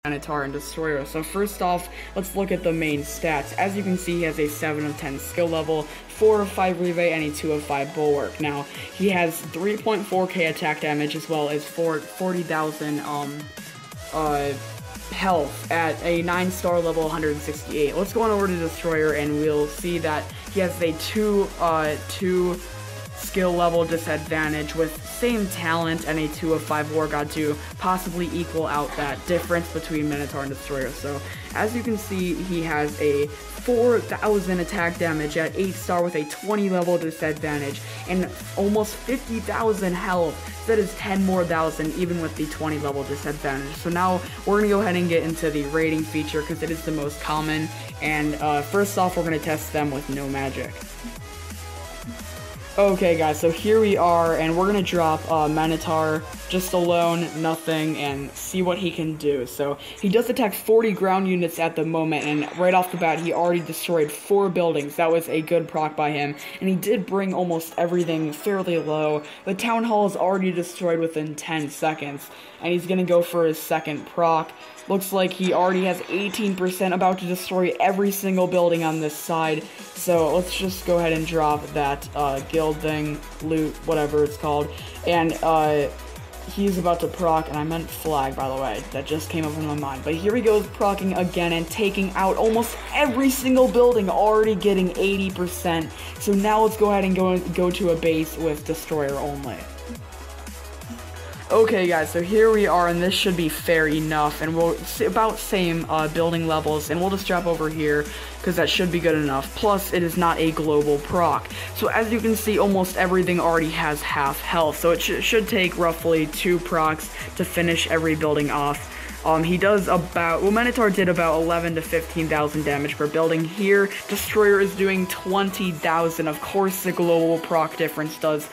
Minotaur and Destroyer. So first off, let's look at the main stats. As you can see, he has a 7 of 10 skill level, 4 of 5 reave, and a 2 of 5 bulwark. Now, he has 3.4k attack damage as well as 40,000 health at a 9-star level 168. Let's go on over to Destroyer and we'll see that he has a 2 skill level disadvantage with same talent and a 2 of 5 War God to possibly equal out that difference between Minotaur and Destroyer. So as you can see, he has a 4,000 attack damage at 8-star with a 20 level disadvantage and almost 50,000 health. That is 10 more thousand even with the 20 level disadvantage. So now we're going to go ahead and get into the rating feature because it is the most common, and first off we're going to test them with no magic. Okay guys, so here we are, and we're gonna drop Minotaur just alone, nothing, and see what he can do. So he does attack 40 ground units at the moment, and right off the bat he already destroyed 4 buildings. That was a good proc by him, and he did bring almost everything fairly low. The town hall is already destroyed within 10 seconds, and he's gonna go for his second proc. Looks like he already has 18% about to destroy every single building on this side. So let's just go ahead and drop that guild thing, loot, whatever it's called. And he's about to proc, and I meant flag, by the way. That just came up in my mind. But here he goes procking again and taking out almost every single building, already getting 80%. So now let's go ahead and go to a base with Destroyer only. Okay guys, so here we are, and this should be fair enough, and we'll about same building levels, and we'll just drop over here because that should be good enough. Plus it is not a global proc, so as you can see almost everything already has half health, so it should take roughly 2 procs to finish every building off. He does about, well, Minotaur did about 11 to 15,000 damage per building. Here, Destroyer is doing 20,000. Of course, the global proc difference does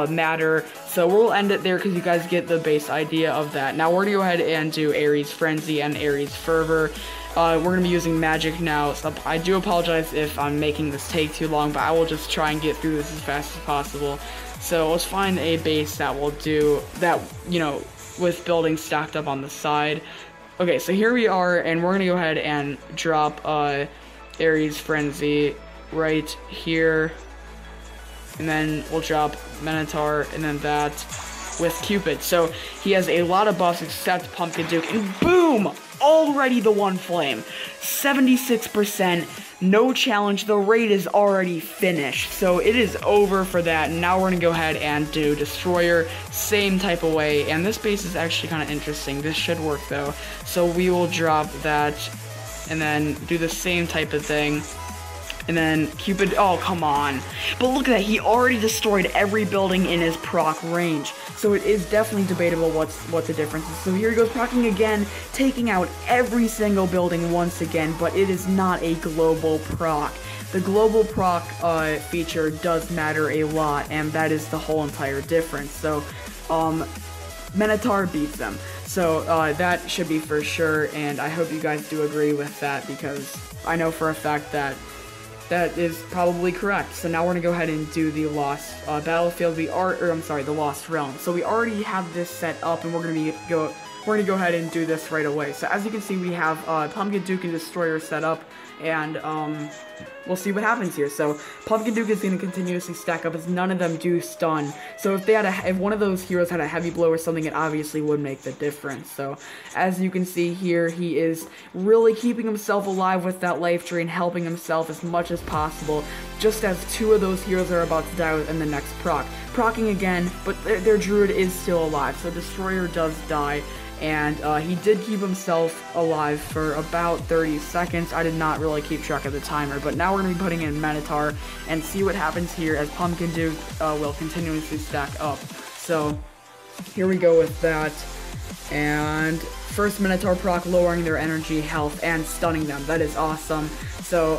matter. So we'll end it there because you guys get the base idea of that. Now we're gonna go ahead and do Ares Frenzy and Ares Fervor. We're gonna be using magic now. So I do apologize if I'm making this take too long, but I will just try and get through this as fast as possible. So let's find a base that will do that, you know, with buildings stacked up on the side. Okay, so here we are, and we're gonna go ahead and drop Ares Frenzy right here, and then we'll drop Minotaur, and then that with Cupid. So he has a lot of buffs except Pumpkin Duke, and boom! Already the one flame. 76%, no challenge, the raid is already finished. So it is over for that, and now we're gonna go ahead and do Destroyer, same type of way, and this base is actually kind of interesting. This should work though. So we will drop that, and then do the same type of thing. And then Cupid, oh come on. But look at that, he already destroyed every building in his proc range. So it is definitely debatable what the difference is. So here he goes procking again, taking out every single building once again, but it is not a global proc. The global proc feature does matter a lot, and that is the whole entire difference. So Minotaur beats them. So that should be for sure, and I hope you guys do agree with that because I know for a fact that that is probably correct. So now we're gonna go ahead and do the Lost Battlefield. The Lost Realm. So we already have this set up, and we're gonna go ahead and do this right away. So as you can see, we have Pumpkin Duke and Destroyer set up, and we'll see what happens here. So Pumpkin Duke is going to continuously stack up as none of them do stun. So if one of those heroes had a heavy blow or something, it obviously would make the difference. So as you can see here, he is really keeping himself alive with that life drain, helping himself as much as possible, just as 2 of those heroes are about to die in the next proc. Procking again, but their druid is still alive, so Destroyer does die. And he did keep himself alive for about 30 seconds. I did not really keep track of the timer, but now we're going to be putting in Minotaur and see what happens here as Pumpkin Duke will continuously stack up. So here we go with that. And first Minotaur proc, lowering their energy, health, and stunning them. That is awesome. So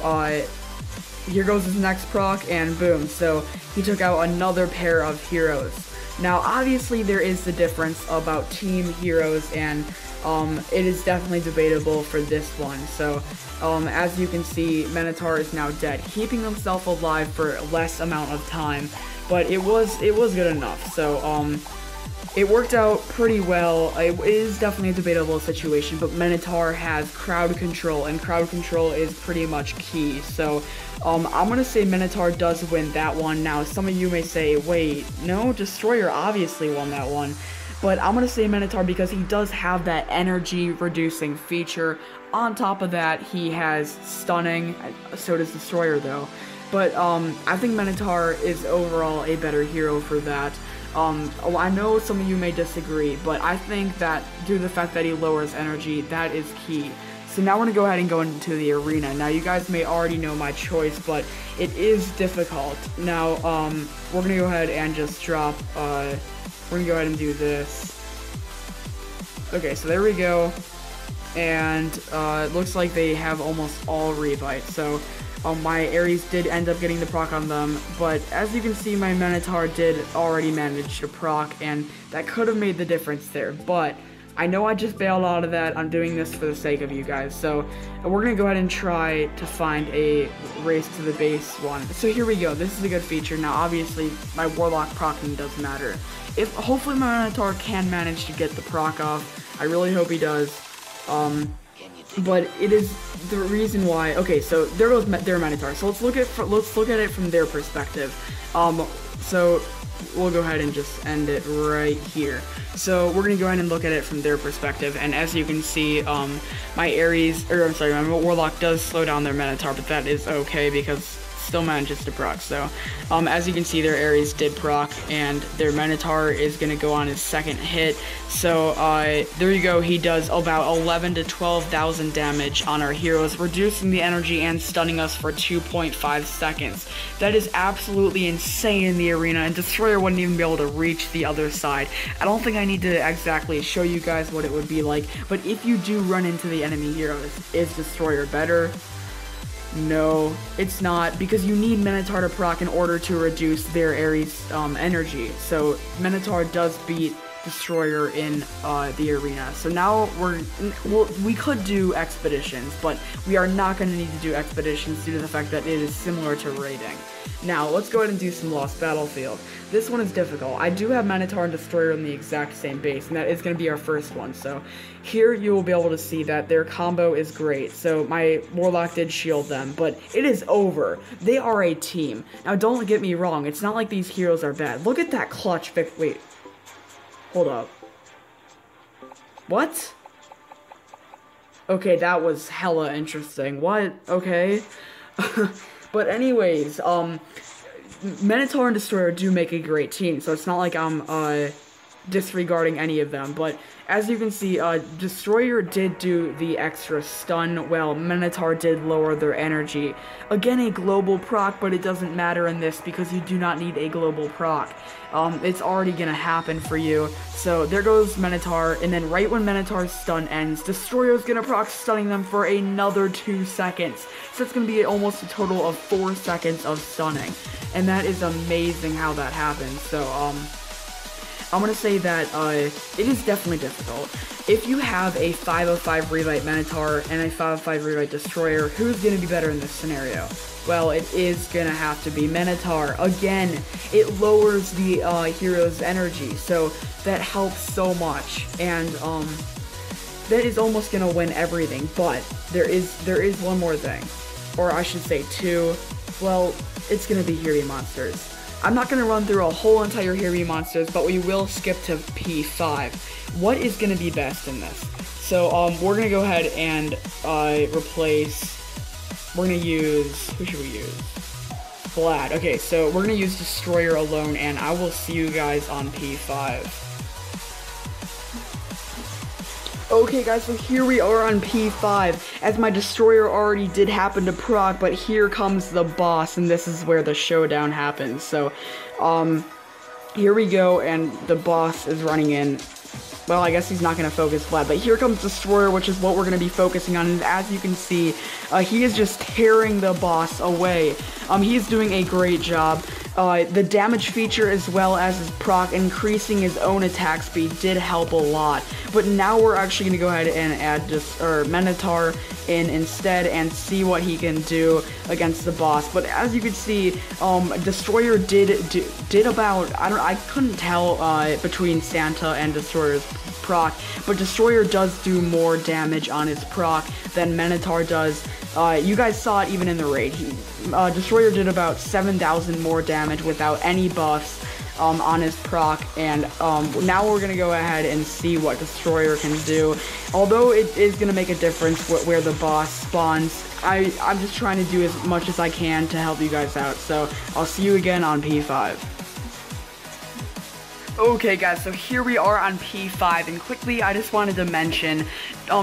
here goes his next proc, and boom. So he took out another pair of heroes. Now, obviously, there is the difference about team heroes, and it is definitely debatable for this one. So, as you can see, Minotaur is now dead, keeping himself alive for less amount of time, but it was good enough. So, it worked out pretty well. It is definitely a debatable situation, but Minotaur has crowd control, and crowd control is pretty much key. So, I'm gonna say Minotaur does win that one. Now, some of you may say, wait, no, Destroyer obviously won that one. But I'm gonna say Minotaur because he does have that energy reducing feature. On top of that, he has stunning, so does Destroyer though. But I think Minotaur is overall a better hero for that. I know some of you may disagree, but I think that due to the fact that he lowers energy, that is key. So now we're going to go ahead and go into the arena. Now you guys may already know my choice, but it is difficult. Now, we're going to go ahead and just drop, we're going to go ahead and do this. Okay, so there we go. And, it looks like they have almost all revites, so... my Ares did end up getting the proc on them, but as you can see, my Minotaur did already manage to proc, and that could have made the difference there, but I know I just bailed out of that. I'm doing this for the sake of you guys, so we're going to go ahead and try to find a race to the base one. So here we go. This is a good feature. Now, obviously, my Warlock procking does matter. Hopefully my Minotaur can manage to get the proc off. I really hope he does. But it is the reason why. Okay, so there goes their Minotaur. So let's look at it from their perspective. So we'll go ahead and just end it right here. So we're gonna go ahead and look at it from their perspective, and as you can see, my Warlock does slow down their Minotaur, but that is okay because still manages to proc. So as you can see, their Ares did proc, and their Minotaur is going to go on his second hit. So there you go. He does about 11 to 12,000 damage on our heroes, reducing the energy and stunning us for 2.5 seconds. That is absolutely insane in the arena, and Destroyer wouldn't even be able to reach the other side. I don't think I need to exactly show you guys what it would be like, but if you do run into the enemy heroes, is Destroyer better? No, it's not, because you need Minotaur to proc in order to reduce their Ares energy. So Minotaur does beat Destroyer in the arena. So now we could do expeditions, but we are not going to need to do expeditions due to the fact that it is similar to raiding. Now let's go ahead and do some Lost Battlefield. This one is difficult. I do have Minotaur and Destroyer in the exact same base, and that is going to be our first one. So here you will be able to see that their combo is great. So my Warlock did shield them, but it is over. They are a team. Now don't get me wrong, it's not like these heroes are bad. Look at that clutch wait. Hold up. What? Okay, that was hella interesting. What? Okay. But anyways, Minotaur and Destroyer do make a great team, so it's not like I'm disregarding any of them, but as you can see, Destroyer did do the extra stun, while Minotaur did lower their energy. Again, a global proc, but it doesn't matter in this because you do not need a global proc. It's already gonna happen for you. So there goes Minotaur, and then right when Minotaur's stun ends, Destroyer's gonna proc, stunning them for another 2 seconds. So it's gonna be almost a total of 4 seconds of stunning, and that is amazing how that happens. So I'm gonna say that it is definitely difficult. If you have a 505 Revite Minotaur and a 505 Revite Destroyer, who's gonna be better in this scenario? Well, it is gonna have to be Minotaur. Again, it lowers the hero's energy, so that helps so much, and that is almost gonna win everything. But there is one more thing, or I should say two. Well, it's gonna be Heavy Monsters. I'm not going to run through a whole entire Heavy Monsters, but we will skip to P5. What is going to be best in this? So, we're going to go ahead and replace, we're going to use, who should we use? Vlad. Okay, so we're going to use Destroyer alone, and I will see you guys on P5. Okay guys, so here we are on P5, as my Destroyer already did happen to proc, but here comes the boss, and this is where the showdown happens. So, here we go, and the boss is running in. Well, I guess he's not going to focus Vlad, but here comes Destroyer, which is what we're going to be focusing on, and as you can see, he is just tearing the boss away. He is doing a great job. The damage feature as well as his proc increasing his own attack speed did help a lot. But now we're actually going to go ahead and add Minotaur in instead and see what he can do against the boss. But as you can see, Destroyer did about, I couldn't tell between Santa and Destroyer's proc, but Destroyer does do more damage on his proc than Minotaur does. You guys saw it even in the raid. Destroyer did about 7,000 more damage without any buffs on his proc, and now we're going to go ahead and see what Destroyer can do. Although it is going to make a difference where the boss spawns, I'm just trying to do as much as I can to help you guys out, so I'll see you again on P5. Okay guys, so here we are on P5, and quickly I just wanted to mention,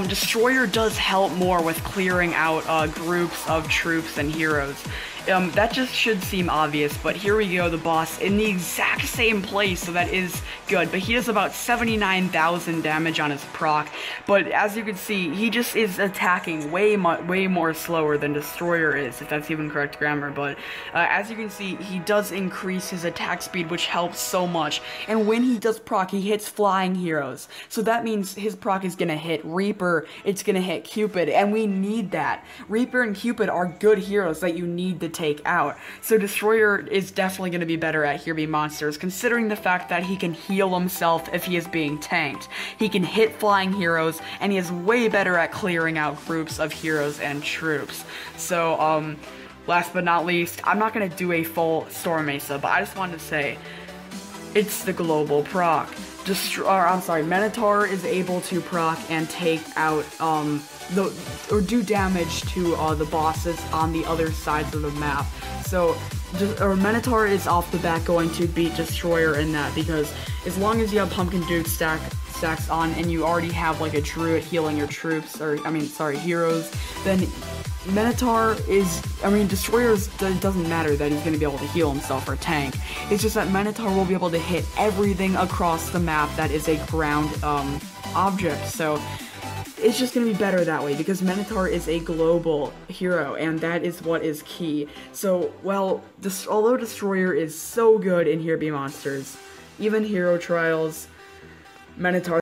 Destroyer does help more with clearing out groups of troops and heroes. That just should seem obvious, but here we go, the boss in the exact same place, so that is good. But he does about 79,000 damage on his proc, but as you can see, he just is attacking way more slower than Destroyer is, if that's even correct grammar. But as you can see, he does increase his attack speed, which helps so much. And when he does proc, he hits flying heroes, so that means his proc is gonna hit Reaper, it's gonna hit Cupid, and we need that. Reaper and Cupid are good heroes that you need to take out. So Destroyer is definitely going to be better at Here Be Monsters, considering the fact that he can heal himself if he is being tanked. He can hit flying heroes, and he is way better at clearing out groups of heroes and troops. So, last but not least, I'm not going to do a full Storm Mesa, but I just wanted to say, it's the global proc. Minotaur is able to proc and take out, or do damage to the bosses on the other sides of the map. So, Minotaur is off the bat going to beat Destroyer in that, because as long as you have Pumpkin Dude stacks on and you already have like a Druid healing your troops, heroes, then Minotaur is, Destroyer it doesn't matter that he's going to be able to heal himself or tank. It's just that Minotaur will be able to hit everything across the map that is a ground object. So it's just going to be better that way, because Minotaur is a global hero, and that is what is key. So, well, although Destroyer is so good in Here Be Monsters, even Hero Trials, Minotaur